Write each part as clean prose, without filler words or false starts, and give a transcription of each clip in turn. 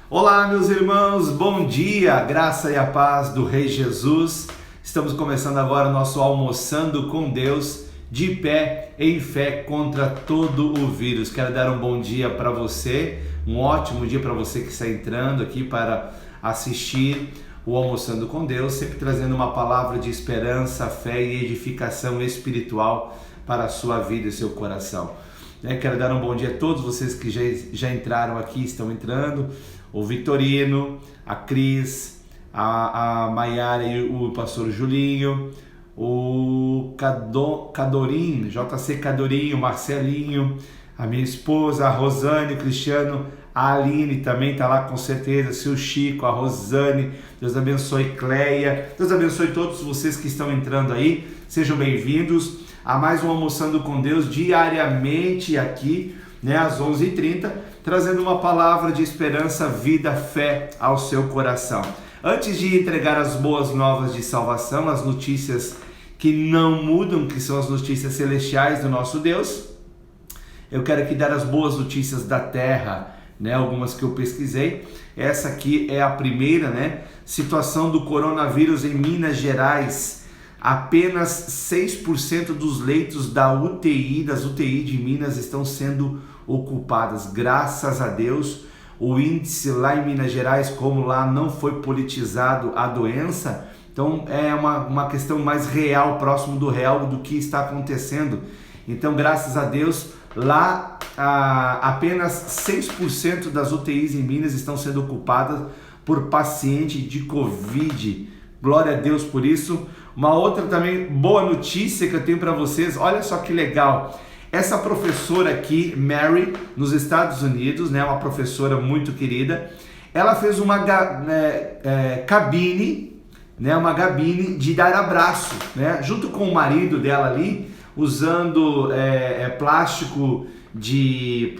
Olá, meus irmãos, bom dia, graça e a paz do Rei Jesus. Estamos começando agora o nosso Almoçando com Deus, de pé, em fé contra todo o vírus. Quero dar um bom dia para você, um ótimo dia para você que está entrando aqui para assistir o Almoçando com Deus, sempre trazendo uma palavra de esperança, fé e edificação espiritual para a sua vida e seu coração. Quero dar um bom dia a todos vocês que já entraram aqui, estão entrando, o Vitorino, a Cris, a Maiara e o pastor Julinho, o Cadorim, JC Cadorim, o Marcelinho, a minha esposa, a Rosane, o Cristiano, a Aline também está lá com certeza, seu Chico, a Rosane, Deus abençoe Cleia, Deus abençoe todos vocês que estão entrando aí, sejam bem-vindos a mais um Almoçando com Deus diariamente aqui, às 11h30, trazendo uma palavra de esperança, vida, fé ao seu coração. Antes de entregar as boas novas de salvação, as notícias que não mudam, que são as notícias celestiais do nosso Deus, eu quero aqui dar as boas notícias da terra, algumas que eu pesquisei. Essa aqui é a primeira, situação do coronavírus em Minas Gerais. Apenas 6% dos leitos das UTI de Minas estão sendo ocupadas. Graças a Deus, o índice lá em Minas Gerais, como lá não foi politizado a doença, então é uma questão mais real, próximo do real, do que está acontecendo. Então, graças a Deus, lá apenas 6% das UTIs em Minas estão sendo ocupadas por paciente de Covid. Glória a Deus por isso. Uma outra também boa notícia que eu tenho para vocês, olha só que legal. Essa professora aqui, Mary, nos Estados Unidos, uma professora muito querida, ela fez uma cabine, uma cabine de dar abraço, junto com o marido dela ali, usando plástico de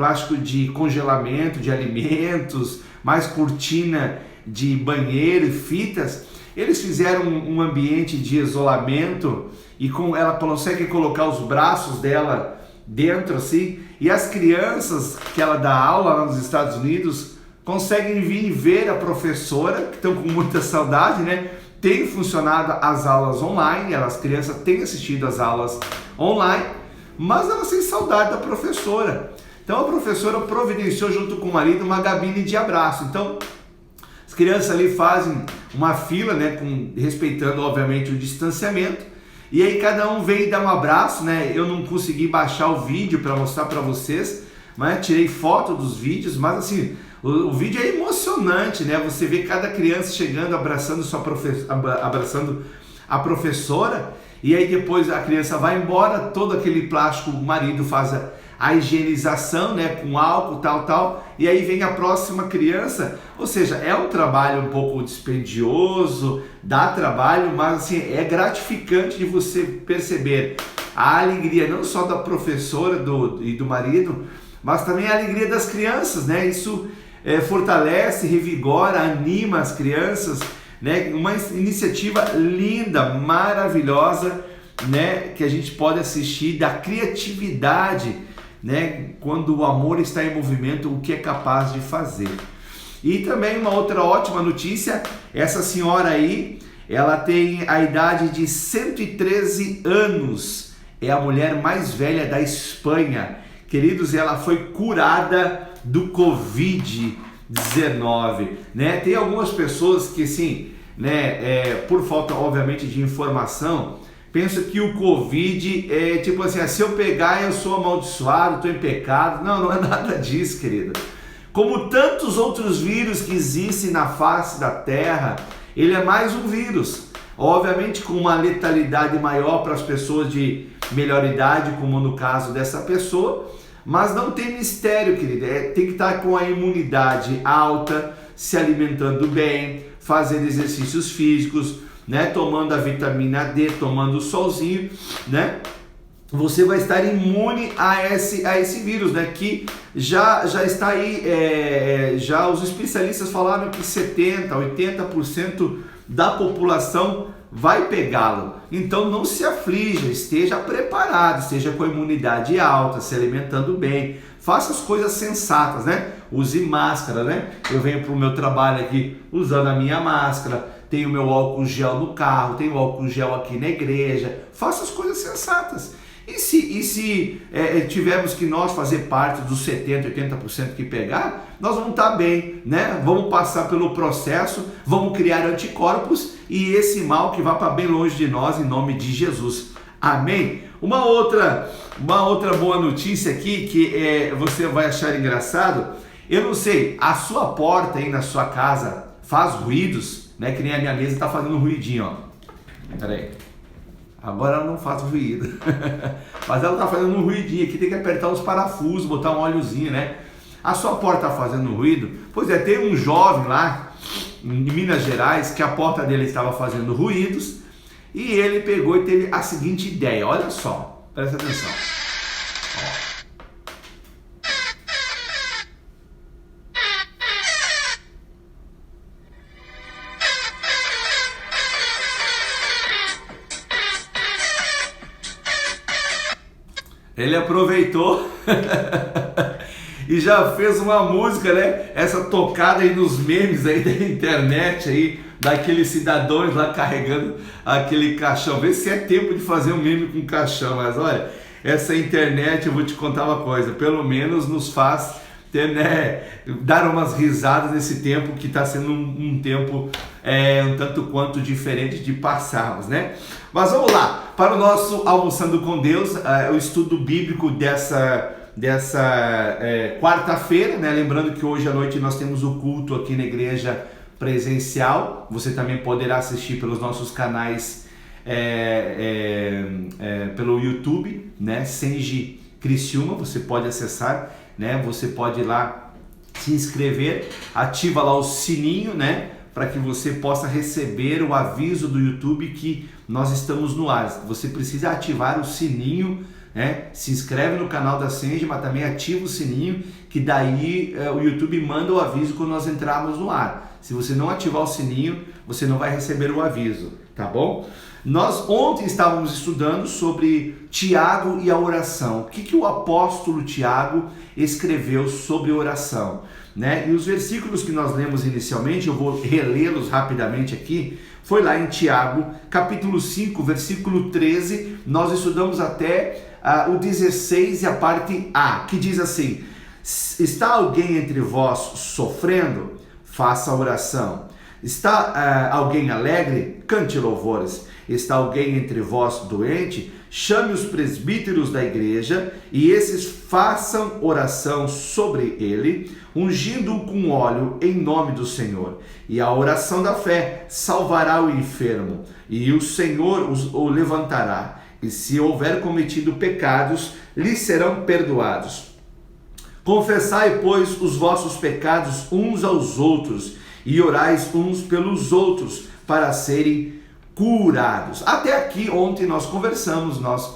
congelamento de alimentos, mais cortina de banheiro e fitas. Eles fizeram um ambiente de isolamento e ela consegue colocar os braços dela dentro assim, e as crianças que ela dá aula lá nos Estados Unidos conseguem vir ver a professora, que estão com muita saudade, Tem funcionado as aulas online, as crianças têm assistido as aulas online, mas elas têm saudade da professora. Então a professora providenciou junto com o marido uma cabine de abraço. Então as crianças ali fazem uma fila, respeitando obviamente o distanciamento, e aí cada um vem dar um abraço, Eu não consegui baixar o vídeo para mostrar para vocês, mas tirei foto dos vídeos, mas assim, o vídeo é emocionante, Você vê cada criança chegando, abraçando a professora, e aí depois a criança vai embora, todo aquele plástico, o marido faz a higienização, com álcool, tal, e aí vem a próxima criança. Ou seja, é um trabalho um pouco dispendioso, dá trabalho, mas assim, é gratificante de você perceber a alegria não só da professora e do marido, mas também a alegria das crianças, Isso fortalece, revigora, anima as crianças, Uma iniciativa linda, maravilhosa, que a gente pode assistir, da criatividade, quando o amor está em movimento, o que é capaz de fazer. E também uma outra ótima notícia, essa senhora aí, ela tem a idade de 113 anos, é a mulher mais velha da Espanha. Queridos, ela foi curada do Covid-19, Tem algumas pessoas que sim, por falta obviamente de informação, pensa que o Covid é tipo assim, se eu pegar eu sou amaldiçoado, estou em pecado. Não é nada disso, querida. Como tantos outros vírus que existem na face da terra, ele é mais um vírus. Obviamente com uma letalidade maior para as pessoas de melhor idade, como no caso dessa pessoa, mas não tem mistério, querida. Tem que estar com a imunidade alta, se alimentando bem, fazendo exercícios físicos, tomando a vitamina D, tomando o solzinho, Você vai estar imune a esse vírus, que já está aí, já os especialistas falaram que 70%, 80% da população vai pegá-lo. Então não se aflija, esteja preparado, esteja com a imunidade alta, se alimentando bem, faça as coisas sensatas, use máscara, né? Eu venho para o meu trabalho aqui usando a minha máscara, tenho meu álcool gel no carro, tenho álcool gel aqui na igreja, faço as coisas sensatas. E se tivermos que nós fazer parte dos 70%, 80% que pegar, nós vamos estar bem, né? Vamos passar pelo processo, vamos criar anticorpos e esse mal que vá para bem longe de nós, em nome de Jesus. Amém? Uma outra boa notícia aqui que você vai achar engraçado. Eu não sei, a sua porta aí na sua casa faz ruídos, né? Que nem a minha mesa está fazendo ruidinho, ó. Pera aí. Agora ela não faz ruído, mas ela está fazendo um ruidinho aqui, tem que apertar os parafusos, botar um óleozinho, né? A sua porta está fazendo ruído? Pois é, tem um jovem lá em Minas Gerais que a porta dele estava fazendo ruídos e ele pegou e teve a seguinte ideia, olha só, presta atenção. Ó. Ele aproveitou e já fez uma música, né? Essa tocada aí nos memes aí da internet aí, daqueles cidadãos lá carregando aquele caixão. Vê se é tempo de fazer um meme com caixão, mas olha, essa internet, eu vou te contar uma coisa, pelo menos nos faz ter, né, dar umas risadas nesse tempo que está sendo um tempo um tanto quanto diferente de passarmos, né? Mas vamos lá, para o nosso Almoçando com Deus, o estudo bíblico dessa quarta-feira, né? Lembrando que hoje à noite nós temos o culto aqui na igreja presencial, você também poderá assistir pelos nossos canais pelo YouTube, né? Senge Criciúma, você pode acessar, né? Você pode ir lá se inscrever, ativa lá o sininho, né? Para que você possa receber o aviso do YouTube que nós estamos no ar. Você precisa ativar o sininho, né? Se inscreve no canal da Senge, mas também ativa o sininho, que daí o YouTube manda o aviso quando nós entrarmos no ar. Se você não ativar o sininho, você não vai receber o aviso, tá bom? Nós ontem estávamos estudando sobre Tiago e a oração. O que o apóstolo Tiago escreveu sobre oração, né? E os versículos que nós lemos inicialmente, eu vou relê-los rapidamente aqui, foi lá em Tiago, capítulo 5, versículo 13, nós estudamos até o 16 e a parte A, que diz assim: está alguém entre vós sofrendo? Faça oração. Está alguém alegre? Cante louvores. Está alguém entre vós doente? Chame os presbíteros da igreja e esses façam oração sobre ele, ungindo-o com óleo em nome do Senhor. E a oração da fé salvará o enfermo, e o Senhor o levantará. E se houver cometido pecados, lhe serão perdoados. Confessai, pois, os vossos pecados uns aos outros, e orais uns pelos outros, para serem curados. Até aqui, ontem nós conversamos, nós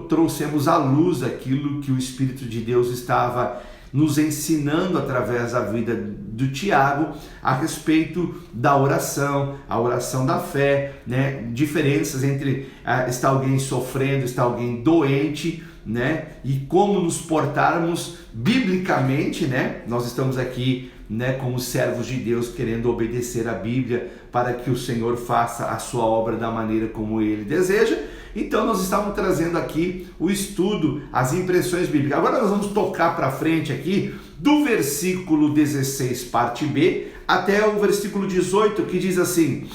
trouxemos à luz aquilo que o Espírito de Deus estava nos ensinando através da vida do Tiago a respeito da oração, a oração da fé, né? Diferenças entre está alguém sofrendo, está alguém doente, né? E como nos portarmos biblicamente, né? Nós estamos aqui, né, como servos de Deus, querendo obedecer a Bíblia para que o Senhor faça a sua obra da maneira como Ele deseja. Então nós estamos trazendo aqui o estudo, as impressões bíblicas. Agora nós vamos tocar para frente aqui do versículo 16, parte B, até o versículo 18, que diz assim: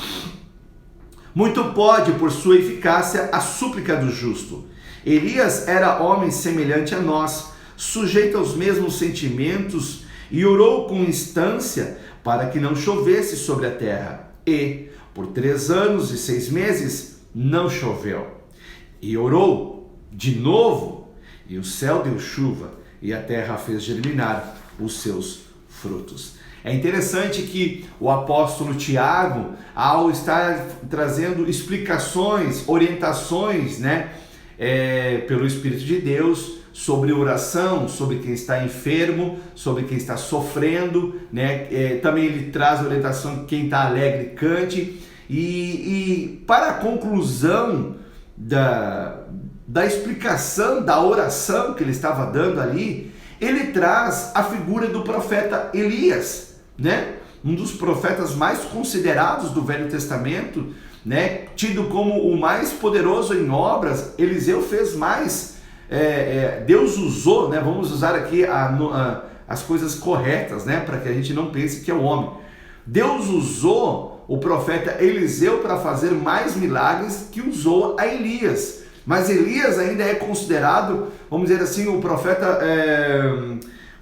muito pode, por sua eficácia, a súplica do justo. Elias era homem semelhante a nós, sujeito aos mesmos sentimentos, e orou com instância para que não chovesse sobre a terra. E, por 3 anos e 6 meses, não choveu. E orou de novo, e o céu deu chuva, e a terra fez germinar os seus frutos. É interessante que o apóstolo Tiago, ao estar trazendo explicações, orientações, né, pelo Espírito de Deus, sobre oração, sobre quem está enfermo, sobre quem está sofrendo, né? Também ele traz a orientação: quem está alegre, cante. E para a conclusão da explicação da oração que ele estava dando ali, ele traz a figura do profeta Elias, né? Um dos profetas mais considerados do Velho Testamento, né? Tido como o mais poderoso em obras. Eliseu fez mais, Deus usou, né? Vamos usar aqui as coisas corretas, né? Para que a gente não pense que é o homem. Deus usou o profeta Eliseu para fazer mais milagres que usou a Elias. Mas Elias ainda é considerado, vamos dizer assim, o profeta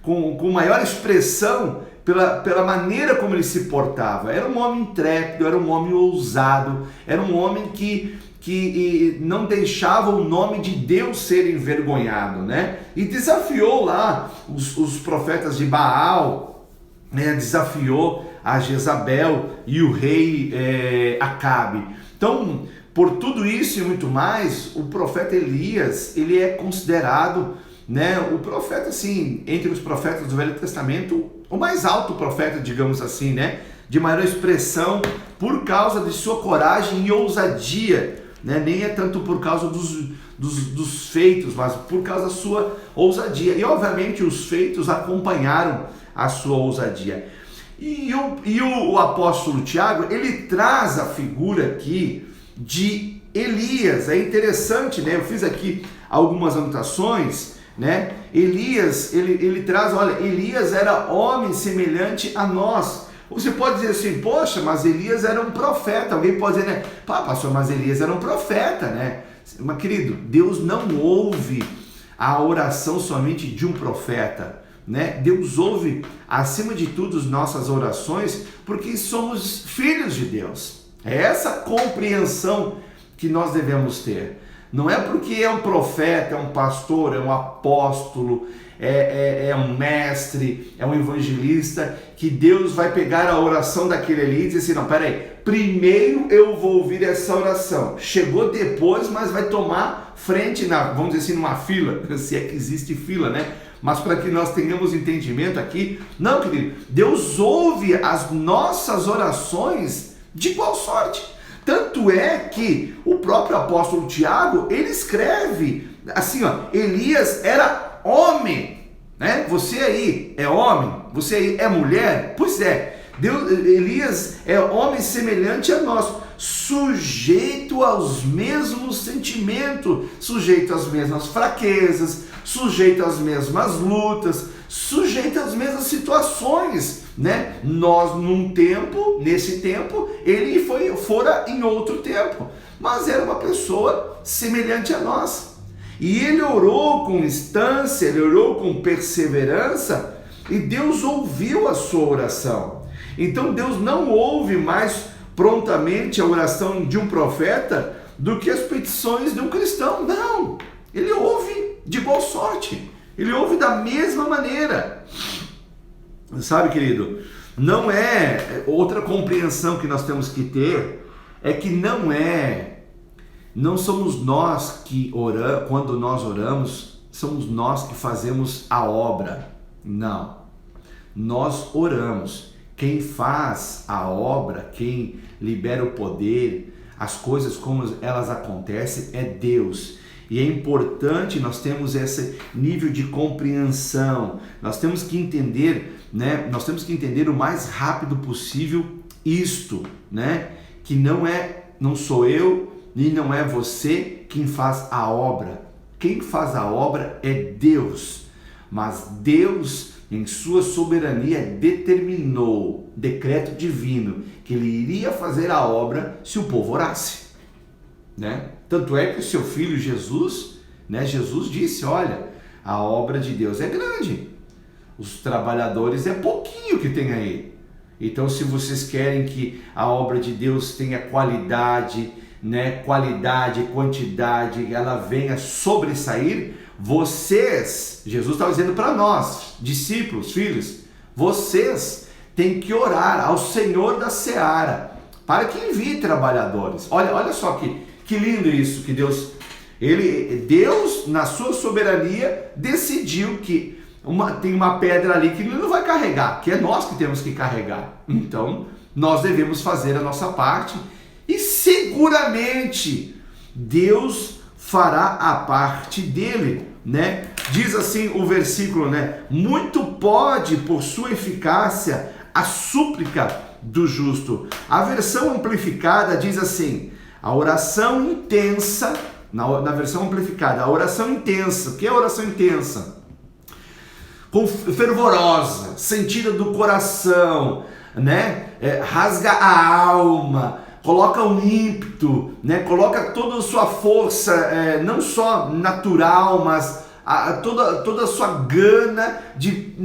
com maior expressão pela maneira como ele se portava. Era um homem intrépido, era um homem ousado, era um homem que não deixava o nome de Deus ser envergonhado, né? E desafiou lá os profetas de Baal, né? Desafiou a Jezabel e o rei Acabe. Então, por tudo isso e muito mais, o profeta Elias, ele é considerado, né, o profeta, assim, entre os profetas do Velho Testamento, o mais alto profeta, digamos assim, né, de maior expressão, por causa de sua coragem e ousadia, né, nem é tanto por causa dos feitos, mas por causa da sua ousadia. E, obviamente, os feitos acompanharam a sua ousadia. E o apóstolo Tiago, ele traz a figura aqui de Elias. É interessante, né? Eu fiz aqui algumas anotações, né? Elias, ele traz, olha, Elias era homem semelhante a nós. Você pode dizer assim, poxa, mas Elias era um profeta. Alguém pode dizer, né? Pá, pastor, mas Elias era um profeta, né? Mas, querido, Deus não ouve a oração somente de um profeta, né? Deus ouve, acima de tudo, as nossas orações, porque somos filhos de Deus. É essa compreensão que nós devemos ter. Não é porque é um profeta, é um pastor, é um apóstolo, é um mestre, é um evangelista, que Deus vai pegar a oração daquele ali e dizer assim, não, peraí, primeiro eu vou ouvir essa oração. Chegou depois, mas vai tomar frente, vamos dizer assim, numa fila, se é que existe fila, né? Mas para que nós tenhamos entendimento aqui, não, querido, Deus ouve as nossas orações de igual sorte. Tanto é que o próprio apóstolo Tiago, ele escreve assim, ó, Elias era homem, né? Você aí é homem, você aí é mulher, pois é, Elias é homem semelhante a nós, sujeito aos mesmos sentimentos, sujeito às mesmas fraquezas, sujeito às mesmas lutas, sujeito às mesmas situações, né? Nós nesse tempo, ele fora em outro tempo, mas era uma pessoa semelhante a nós. E ele orou com instância, ele orou com perseverança, e Deus ouviu a sua oração. Então Deus não ouve mais prontamente a oração de um profeta do que as petições de um cristão. Não, ele ouve de igual sorte, ele ouve da mesma maneira. Sabe, querido, não é outra compreensão que nós temos que ter, é que não somos nós que oramos, quando nós oramos, somos nós que fazemos a obra. Não, nós oramos. Quem faz a obra, quem libera o poder, as coisas como elas acontecem, é Deus. E é importante nós termos esse nível de compreensão. Nós temos que entender, né? Nós temos que entender o mais rápido possível isto, né? Que não sou eu e não é você quem faz a obra. Quem faz a obra é Deus. Mas Deus, em sua soberania, determinou, decreto divino, que ele iria fazer a obra se o povo orasse, né? Tanto é que o seu filho Jesus, né? Jesus disse, olha, a obra de Deus é grande, os trabalhadores é pouquinho que tem aí. Então, se vocês querem que a obra de Deus tenha qualidade, né? Qualidade, quantidade, ela venha sobressair, vocês, Jesus está dizendo para nós, discípulos, filhos, vocês têm que orar ao Senhor da Seara para que envie trabalhadores. Olha só que lindo isso, que Deus, na sua soberania, decidiu que tem uma pedra ali que ele não vai carregar, que é nós que temos que carregar. Então, nós devemos fazer a nossa parte e seguramente Deus fará a parte dele, né? Diz assim o versículo, né? Muito pode, por sua eficácia, a súplica do justo. A versão amplificada diz assim: a oração intensa, na versão amplificada, a oração intensa. O que é a oração intensa? Fervorosa, sentida do coração, né? Rasga a alma, coloca um ímpeto, né? Coloca toda a sua força, não só natural, mas toda a sua gana de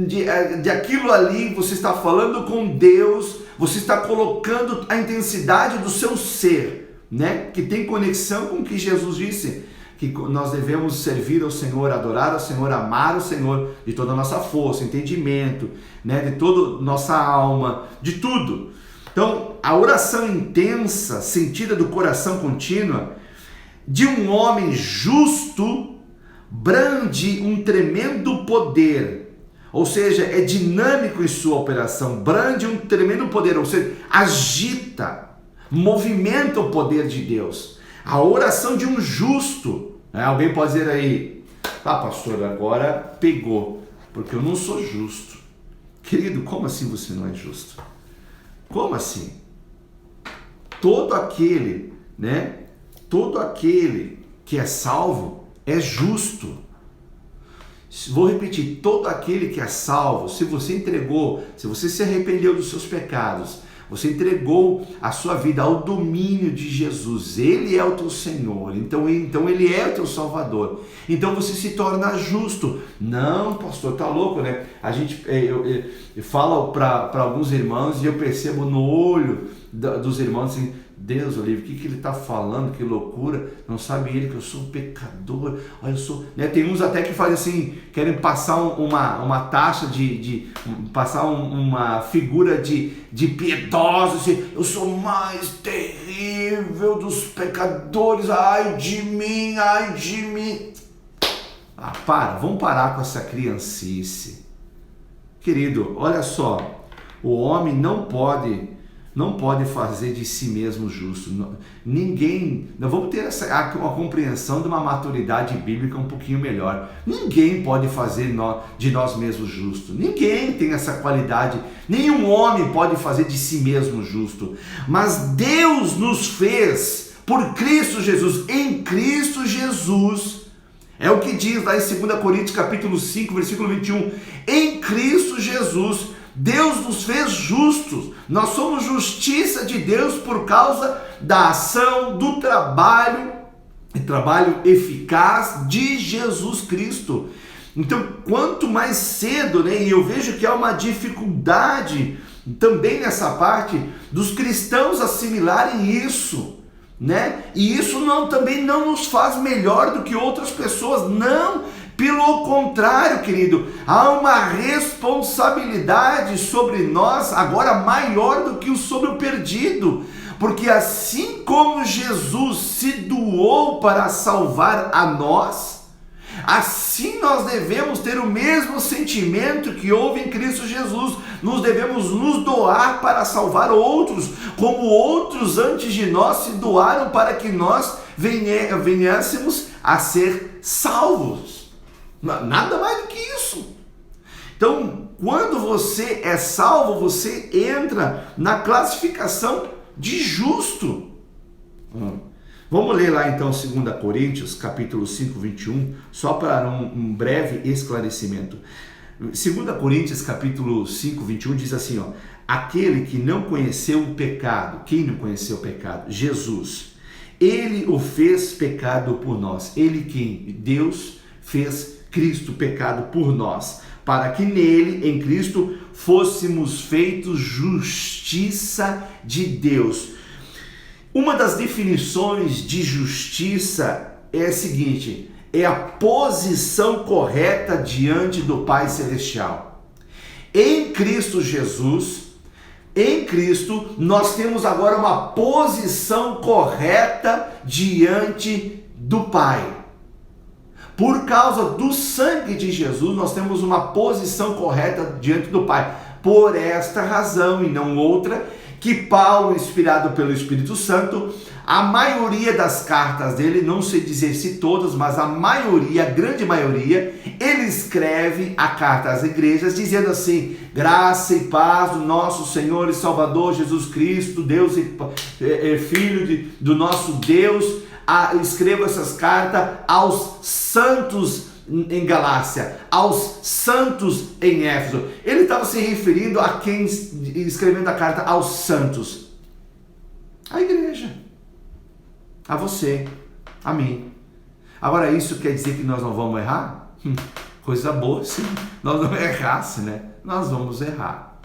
aquilo ali. Você está falando com Deus, você está colocando a intensidade do seu ser, né? Que tem conexão com o que Jesus disse, que nós devemos servir ao Senhor, adorar ao Senhor, amar o Senhor de toda a nossa força, entendimento, né? De toda a nossa alma, de tudo. Então, a oração intensa, sentida do coração contínua, de um homem justo, brande um tremendo poder, ou seja, é dinâmico em sua operação, brande um tremendo poder, ou seja, agita, movimenta o poder de Deus. A oração de um justo, né? Alguém pode dizer aí: pastor, agora pegou, porque eu não sou justo. Querido, como assim você não é justo? Como assim? Todo aquele, né? Todo aquele que é salvo é justo. Vou repetir: todo aquele que é salvo, se você entregou, se você se arrependeu dos seus pecados, você entregou a sua vida ao domínio de Jesus, Ele é o teu Senhor, então Ele é o teu Salvador, então você se torna justo. Não, pastor, tá louco, né? A gente, eu falo para alguns irmãos e eu percebo no olho dos irmãos assim: Deus, Olívio, o que ele está falando? Que loucura! Não sabe ele que eu sou um pecador? Olha, eu sou, né? Tem uns até que fazem assim, querem passar uma taxa passar uma figura de piedoso, assim: eu sou o mais terrível dos pecadores, ai de mim, ai de mim. Vamos parar com essa criancice. Querido, olha só, o homem não pode fazer de si mesmo justo. Ninguém, nós vamos ter uma compreensão de uma maturidade bíblica um pouquinho melhor. Ninguém pode fazer de nós mesmos justo. Ninguém tem essa qualidade. Nenhum homem pode fazer de si mesmo justo. Mas Deus nos fez por Cristo Jesus. Em Cristo Jesus, é o que diz lá em 2 Coríntios capítulo 5, versículo 21. Em Cristo Jesus, Deus nos fez justos, nós somos justiça de Deus por causa da ação, do trabalho eficaz de Jesus Cristo. Então, quanto mais cedo, né, e eu vejo que há uma dificuldade também nessa parte dos cristãos assimilarem isso, né? E isso também não nos faz melhor do que outras pessoas, não. Pelo contrário, querido, há uma responsabilidade sobre nós agora maior do que sobre o perdido, porque assim como Jesus se doou para salvar a nós, assim nós devemos ter o mesmo sentimento que houve em Cristo Jesus. Nós devemos nos doar para salvar outros, como outros antes de nós se doaram para que nós venhássemos a ser salvos. Nada mais do que isso. Então, quando você é salvo, você entra na classificação de justo. Vamos ler lá então 2 Coríntios, capítulo 5, 21, só para um breve esclarecimento. 2 Coríntios, capítulo 5, 21 diz assim: aquele que não conheceu o pecado. Quem não conheceu o pecado? Jesus. Ele o fez pecado por nós. Ele quem? Deus fez Cristo pecado por nós, para que nele, em Cristo, fôssemos feitos justiça de Deus. Uma das definições de justiça é a seguinte: é a posição correta diante do Pai Celestial. Em Cristo Jesus, em Cristo, nós temos agora uma posição correta diante do Pai. Por causa do sangue de Jesus, nós temos uma posição correta diante do Pai. Por esta razão e não outra, que Paulo, inspirado pelo Espírito Santo, A maioria das cartas dele, não sei dizer se todas, mas a maioria, a grande maioria, ele escreve a carta às igrejas dizendo assim: graça e paz do nosso Senhor e Salvador Jesus Cristo, Deus e Filho do nosso Deus. Escreva essas cartas aos santos em Galácia, aos santos em Éfeso. Ele estava se referindo a quem escrevendo a carta aos santos? A igreja, a você, a mim. Agora, isso quer dizer que nós não vamos errar? Coisa boa, se nós não errasse, né? Nós vamos errar.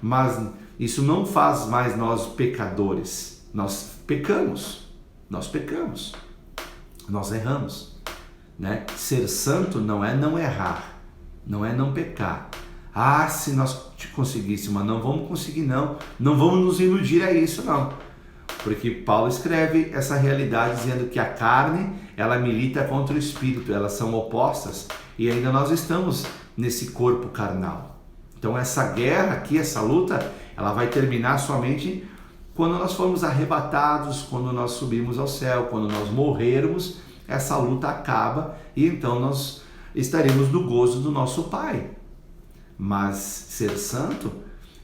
Mas isso não faz mais nós pecadores. Nós pecamos, nós erramos, né? Ser santo não é não errar, não é não pecar. Se nós conseguíssemos, mas não vamos conseguir não vamos nos iludir a isso não. Porque Paulo escreve essa realidade dizendo que a carne, ela milita contra o espírito, elas são opostas, e ainda nós estamos nesse corpo carnal. Então essa guerra aqui, essa luta, ela vai terminar somente quando nós formos arrebatados, quando nós subirmos ao céu, quando nós morrermos, essa luta acaba e então nós estaremos no gozo do nosso Pai. Mas ser santo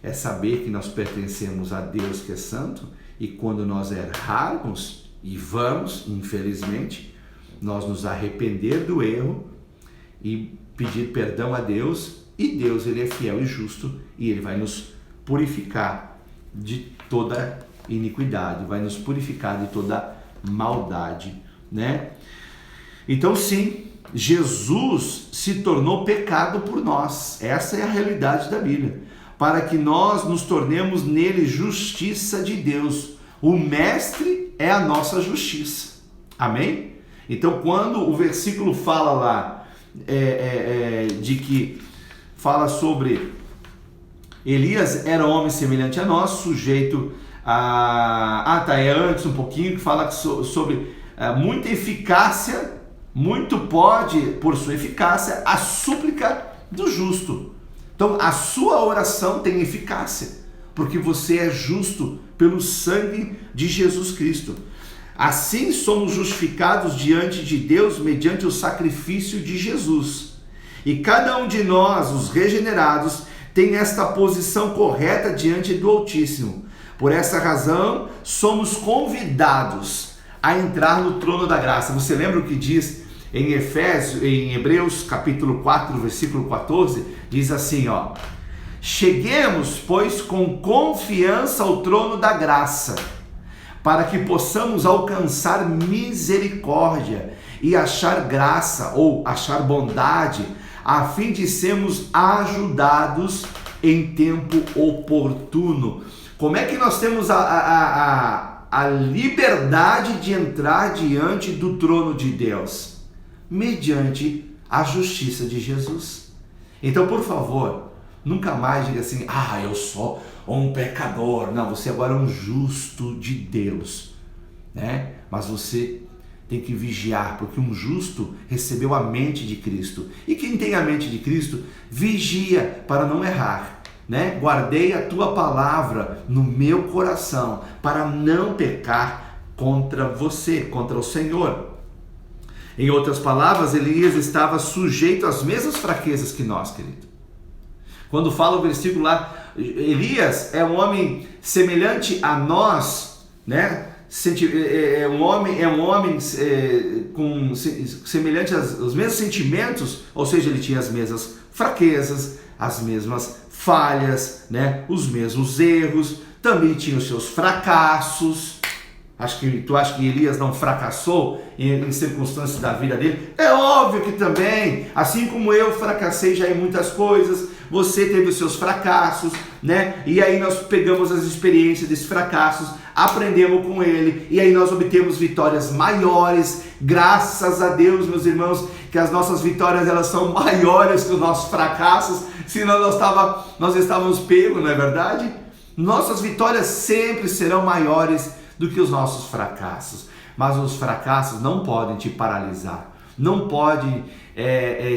é saber que nós pertencemos a Deus que é santo, e quando nós errarmos, e vamos, infelizmente, nós nos arrepender do erro e pedir perdão a Deus, e Deus, ele é fiel e justo, e ele vai nos purificar de toda iniquidade, vai nos purificar de toda maldade, né? Então sim, Jesus se tornou pecado por nós. Essa é a realidade da Bíblia, para que nós nos tornemos nele justiça de Deus. O mestre é a nossa justiça. Amém? Então quando o versículo fala lá de que fala sobre Elias era um homem semelhante a nós, sujeito a... antes um pouquinho, que fala sobre muita eficácia, muito pode, por sua eficácia, a súplica do justo. Então, a sua oração tem eficácia, porque você é justo pelo sangue de Jesus Cristo. Assim somos justificados diante de Deus mediante o sacrifício de Jesus. E cada um de nós, os regenerados, tem esta posição correta diante do Altíssimo. Por essa razão, somos convidados a entrar no trono da graça. Você lembra o que diz em Hebreus capítulo 4, versículo 14? Diz assim, ó: cheguemos, pois, com confiança ao trono da graça, para que possamos alcançar misericórdia e achar graça, ou achar bondade, a fim de sermos ajudados em tempo oportuno. Como é que nós temos a liberdade de entrar diante do trono de Deus? Mediante a justiça de Jesus. Então, por favor, nunca mais diga assim: eu sou um pecador. Não, você agora é um justo de Deus, né? Mas você tem que vigiar, porque um justo recebeu a mente de Cristo. E quem tem a mente de Cristo, vigia para não errar, né? Guardei a tua palavra no meu coração para não pecar contra você, contra o Senhor. Em outras palavras, Elias estava sujeito às mesmas fraquezas que nós, querido. Quando fala o versículo lá, Elias é um homem semelhante a nós, né? É um homem com semelhante aos mesmos sentimentos, ou seja, ele tinha as mesmas fraquezas, as mesmas falhas, né? Os mesmos erros, também tinha os seus fracassos. Tu acha que Elias não fracassou em circunstâncias da vida dele? É óbvio que também, assim como eu fracassei já em muitas coisas, você teve os seus fracassos, né? E aí nós pegamos as experiências desses fracassos, aprendemos com ele, e aí nós obtemos vitórias maiores. Graças a Deus, meus irmãos, que as nossas vitórias elas são maiores que os nossos fracassos, senão nós estávamos pegos, não é verdade? Nossas vitórias sempre serão maiores do que os nossos fracassos. Mas os fracassos não podem te paralisar, não podem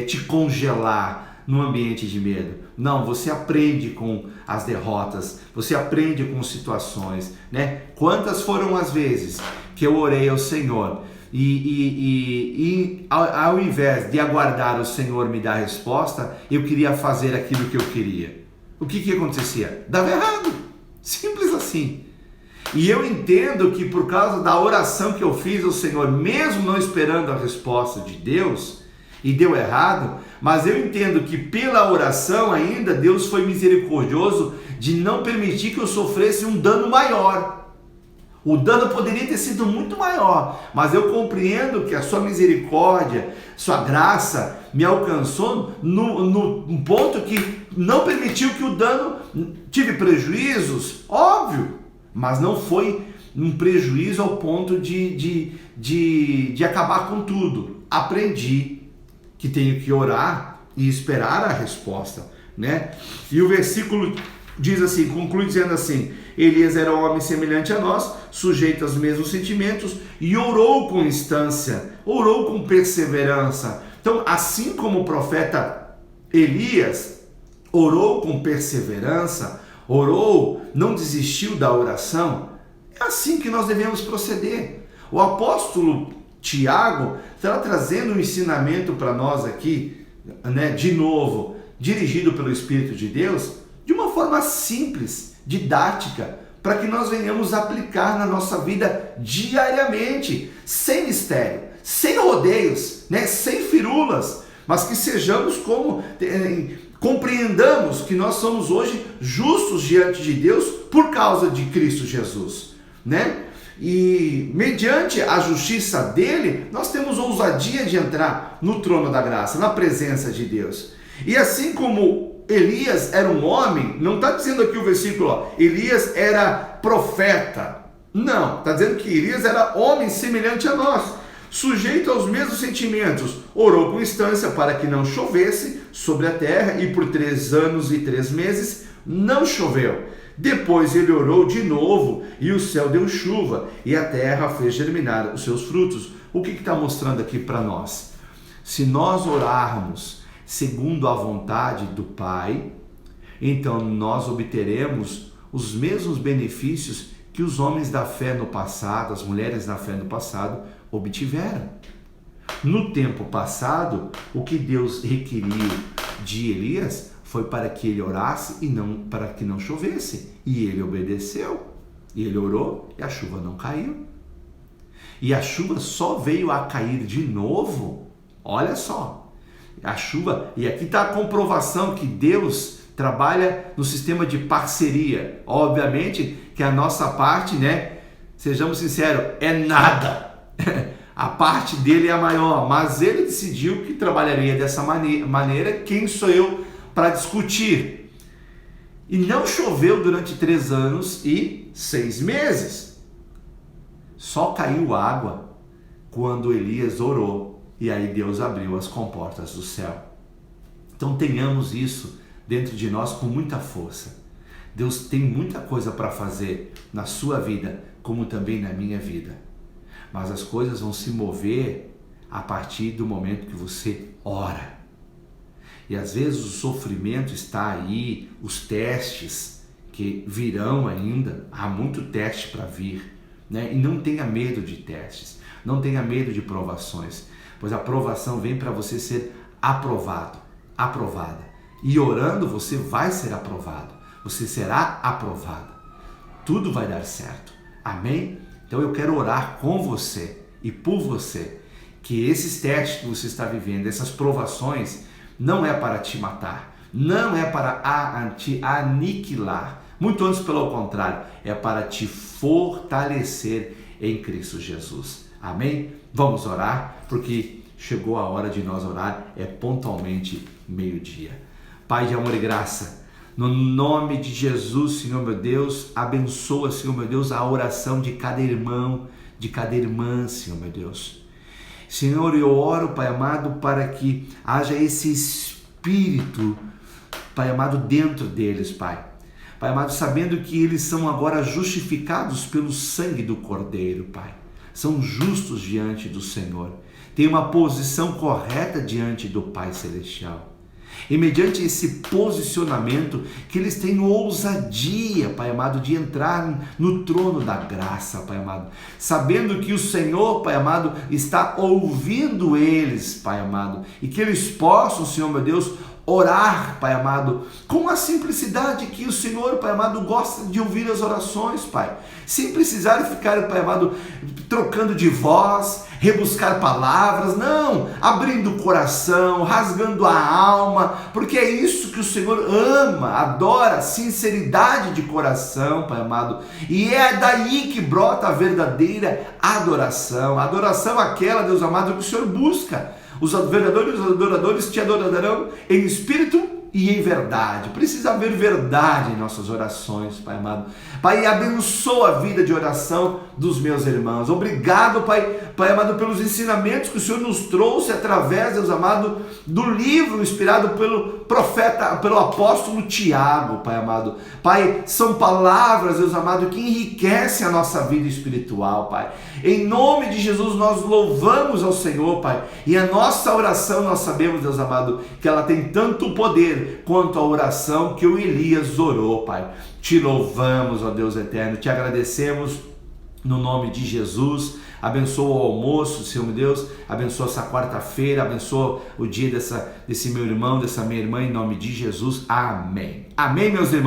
te congelar no ambiente de medo. Não, você aprende com as derrotas, você aprende com situações, né? Quantas foram as vezes que eu orei ao Senhor e ao invés de aguardar o Senhor me dar a resposta, eu queria fazer aquilo que eu queria. O que acontecia? Dava errado. Simples assim. E eu entendo que por causa da oração que eu fiz ao Senhor, mesmo não esperando a resposta de Deus, e deu errado, mas eu entendo que pela oração ainda, Deus foi misericordioso de não permitir que eu sofresse um dano maior. O dano poderia ter sido muito maior, mas eu compreendo que a sua misericórdia, sua graça me alcançou no ponto que não permitiu que o dano... Tive prejuízos, óbvio, mas não foi um prejuízo ao ponto de acabar com tudo. Aprendi que tenho que orar e esperar a resposta, né? E o versículo diz assim, conclui dizendo assim: Elias era um homem semelhante a nós, sujeito aos mesmos sentimentos, e orou com instância, orou com perseverança. Então, assim como o profeta Elias orou com perseverança, orou, não desistiu da oração, é assim que nós devemos proceder. O apóstolo Tiago está trazendo um ensinamento para nós aqui, né, de novo, dirigido pelo Espírito de Deus, de uma forma simples, didática, para que nós venhamos aplicar na nossa vida diariamente, sem mistério, sem rodeios, né, sem firulas, mas que sejamos compreendamos que nós somos hoje justos diante de Deus por causa de Cristo Jesus, né? E mediante a justiça dele, nós temos ousadia de entrar no trono da graça, na presença de Deus. E assim como Elias era um homem, não está dizendo aqui o versículo, ó, Elias era profeta. Não, está dizendo que Elias era homem semelhante a nós, sujeito aos mesmos sentimentos. Orou com instância para que não chovesse sobre a terra, e por 3 anos e 3 meses não choveu. Depois ele orou de novo, e o céu deu chuva, e a terra fez germinar os seus frutos. O que está mostrando aqui para nós? Se nós orarmos segundo a vontade do Pai, então nós obteremos os mesmos benefícios que os homens da fé no passado, as mulheres da fé no passado, obtiveram. No tempo passado, o que Deus requeriu de Elias foi para que ele orasse e não para que não chovesse. E ele obedeceu. E ele orou e a chuva não caiu. E a chuva só veio a cair de novo. Olha só. A chuva, e aqui está a comprovação que Deus trabalha no sistema de parceria. Obviamente que a nossa parte, né, sejamos sinceros, é nada. A parte dele é a maior, mas ele decidiu que trabalharia dessa maneira. Quem sou eu para discutir? E não choveu durante 3 anos e 6 meses. Só caiu água quando Elias orou, e aí Deus abriu as comportas do céu. Então tenhamos isso dentro de nós com muita força. Deus tem muita coisa para fazer na sua vida, como também na minha vida. Mas as coisas vão se mover a partir do momento que você ora. E às vezes o sofrimento está aí, os testes que virão ainda, há muito teste para vir, né? E não tenha medo de testes, não tenha medo de provações, pois a provação vem para você ser aprovado, aprovada. E orando você vai ser aprovado, você será aprovada. Tudo vai dar certo, amém? Então eu quero orar com você e por você, que esses testes que você está vivendo, essas provações, não é para te matar, não é para te aniquilar, muito antes pelo contrário, é para te fortalecer em Cristo Jesus, amém? Vamos orar, porque chegou a hora de nós orar, é pontualmente 12:00. Pai de amor e graça, no nome de Jesus, Senhor meu Deus, abençoa, Senhor meu Deus, a oração de cada irmão, de cada irmã, Senhor meu Deus. Senhor, eu oro, Pai amado, para que haja esse Espírito, Pai amado, dentro deles, Pai. Pai amado, sabendo que eles são agora justificados pelo sangue do Cordeiro, Pai. São justos diante do Senhor. Têm uma posição correta diante do Pai Celestial. E mediante esse posicionamento, que eles tenham ousadia, Pai amado, de entrar no trono da graça, Pai amado, sabendo que o Senhor, Pai amado, está ouvindo eles, Pai amado, e que eles possam, Senhor meu Deus, orar, Pai amado, com a simplicidade que o Senhor, Pai amado, gosta de ouvir as orações, Pai, sem precisar ficar, Pai amado, trocando de voz, rebuscar palavras, não, abrindo o coração, rasgando a alma, porque é isso que o Senhor ama, adora, sinceridade de coração, Pai amado, e é daí que brota a verdadeira adoração, a adoração aquela, Deus amado, que o Senhor busca. Os verdadeiros adoradores te adorarão em espírito e em verdade. Precisa haver verdade em nossas orações, Pai amado. Pai, abençoa a vida de oração dos meus irmãos. Obrigado, Pai amado, pelos ensinamentos que o Senhor nos trouxe através, Deus amado, do livro inspirado pelo profeta, pelo apóstolo Tiago, Pai amado. Pai, são palavras, Deus amado, que enriquecem a nossa vida espiritual, Pai. Em nome de Jesus, nós louvamos ao Senhor, Pai. E a nossa oração, nós sabemos, Deus amado, que ela tem tanto poder quanto a oração que o Elias orou, Pai. Te louvamos, ó Deus eterno, te agradecemos no nome de Jesus. Abençoa o almoço, Senhor meu Deus, abençoa essa quarta-feira, abençoa o dia desse meu irmão, dessa minha irmã, em nome de Jesus. Amém. Amém, meus irmãos.